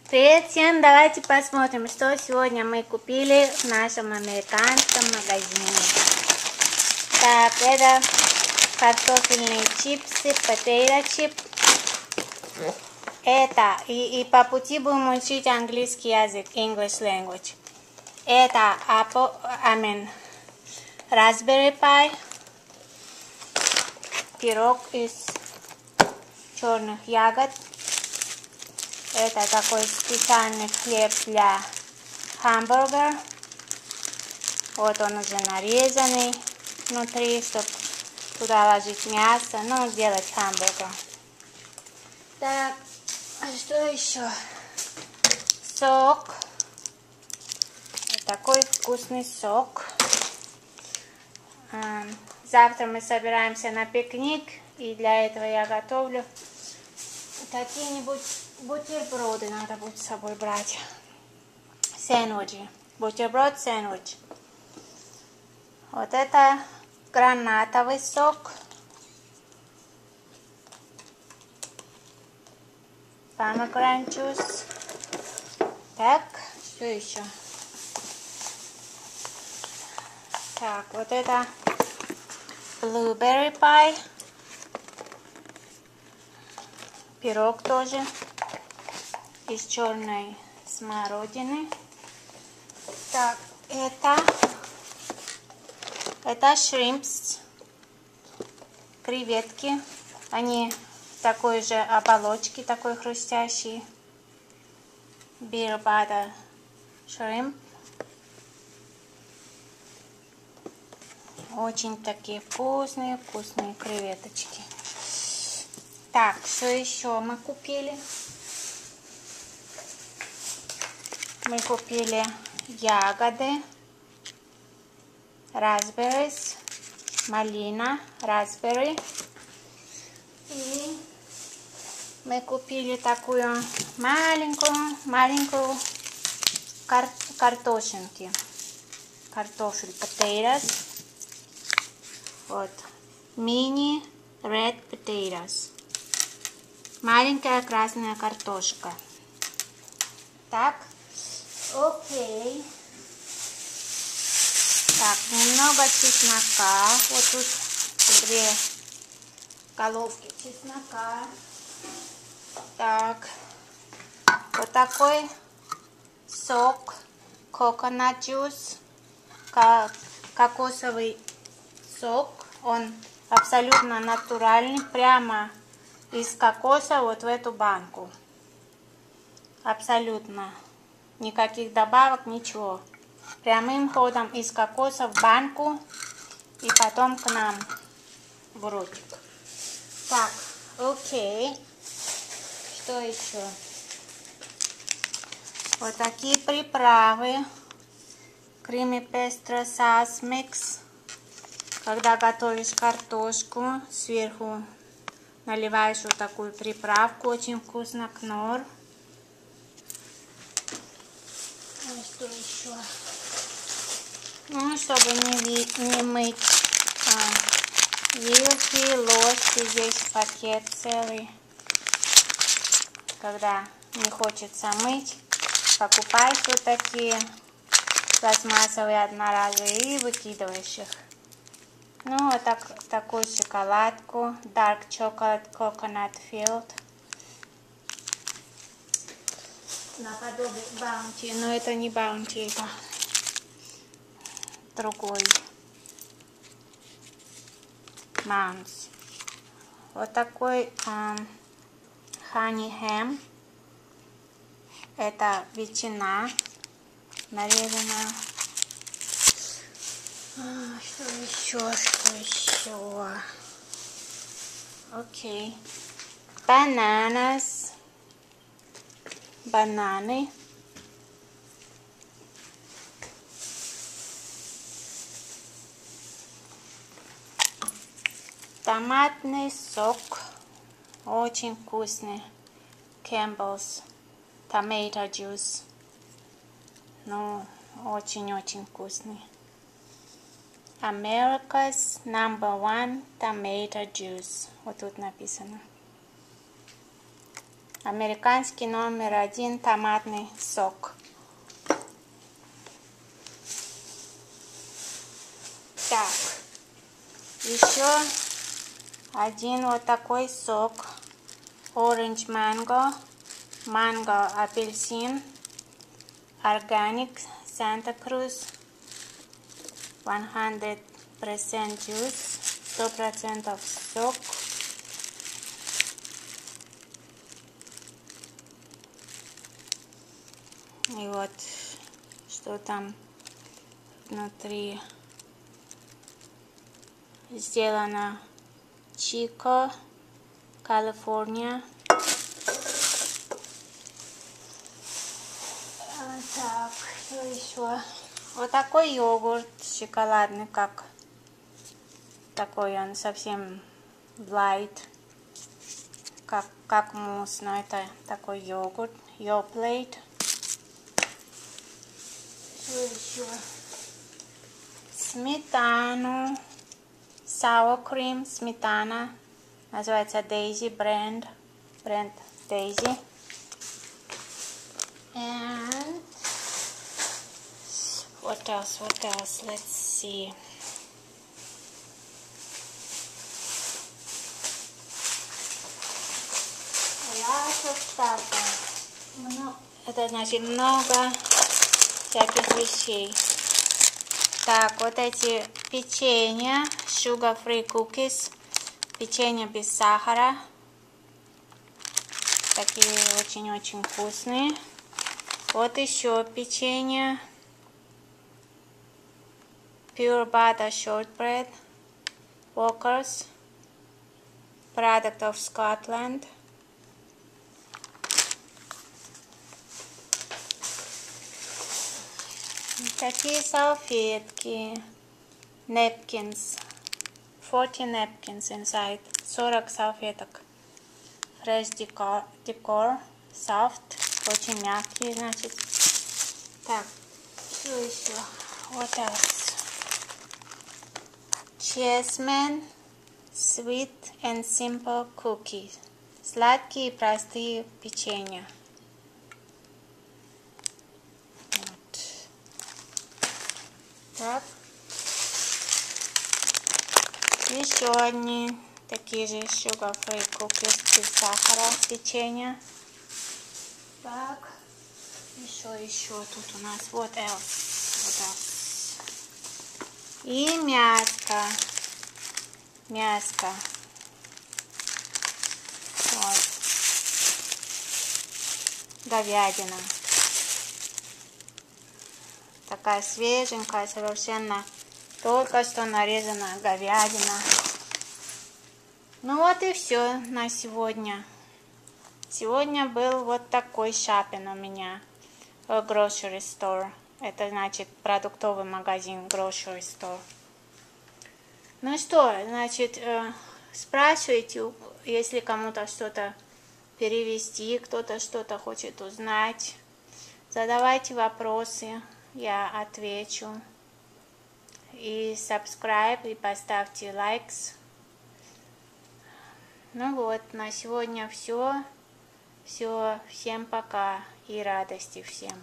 Привет всем! Давайте посмотрим, что сегодня мы купили в нашем американском магазине. Так, это картофельные чипсы, potato chip. Это, и по пути будем учить английский язык, English language. Это raspberry pie, пирог из черных ягод. Это такой специальный хлеб для хамбургера. Вот он уже нарезанный внутри, чтобы туда ложить мясо, ну, делать хамбургер. Так, а что еще? Сок. Вот такой вкусный сок. Завтра мы собираемся на пикник, и для этого я готовлю какие-нибудь бутерброды, надо будет с собой брать. Сэндвичи. Бутерброд, сэндвич. Вот это гранатовый сок. Pomegranate juice. Так, что еще? Так, вот это blueberry pie. Пирог тоже из черной смородины. Так, это shrimps, креветки. Они в такой же оболочке, такой хрустящий. Beer butter shrimp. Очень такие вкусные креветочки. Так, что еще мы купили? Мы купили ягоды, raspberries, малина, raspberry. И мы купили такую маленькую картошинки. Картофель, potatoes. Вот, мини red potatoes. Маленькая красная картошка. Так, окей. Так, немного чеснока. Вот тут 2 головки чеснока. Так, вот такой сок, coconut juice, кокосовый сок. Он абсолютно натуральный, прямо из кокоса вот в эту банку. Абсолютно. Никаких добавок, ничего. Прямым ходом из кокоса в банку и потом к нам в ротик. Так, окей. Что еще? Вот такие приправы. Creamy pesto sauce mix. Когда готовишь картошку, сверху наливаешь вот такую приправку, очень вкусно, кнор. А что еще? Ну, чтобы не мыть вилки, ложки, здесь пакет целый. Когда не хочется мыть, покупаешь вот такие пластмассовые одноразовые и выкидываешь их. Ну, вот такую шоколадку, Dark Chocolate Coconut Filled. Наподобие Bounty, но это не Bounty, это другой. Mounds. Вот такой Honey Ham. Это ветчина нарезанная. Что еще? Окей. Bananas. Бананы. Томатный сок. Очень вкусный. Campbell's Tomato Juice. Ну, очень-очень вкусный. America's #1 Tomato Juice. Вот тут написано. Американский номер 1 томатный сок. Так, еще один вот такой сок. Orange mango, манго апельсин, organic Santa Cruz, 100% juice, 100% сок. И вот что там внутри сделано. Chico, Калифорния. Так, что еще? Вот такой йогурт шоколадный, как такой он совсем light, как мусс, но это такой йогурт. Yoplait. Что еще? Сметану. Sour cream, сметана. Называется Daisy бренд. Бренд Daisy. And what else? What else? Let's see. Lots of stuff. Это значит много всяких вещей. Так, вот эти печенья, sugar free cookies, печенье без сахара. Такие очень-очень вкусные. Вот еще печенье. Pure Butter Shortbread. Walkers. Product of Scotland. Такие салфетки. Napkins. 40 napkins inside. 40 салфеток. Fresh decor. Soft. Очень мягкие, значит. Так, что еще? What else? Chessmen. Sweet and simple cookies. Сладкие и простые печенья. Вот. Так. Еще одни такие же sugar free cookies без сахара печенья. Так. Еще тут у нас вот else. И мяско. Вот. Говядина. Такая свеженькая, совершенно только что нарезанная говядина. Ну вот и все на сегодня. Сегодня был вот такой шопинг у меня. Grocery store. Это значит продуктовый магазин grocery store. Ну что, значит, спрашивайте, если кому-то что-то перевести, кто-то что-то хочет узнать. Задавайте вопросы, я отвечу. И subscribe, и поставьте лайкс. Ну вот, на сегодня все. Всем пока и радости всем.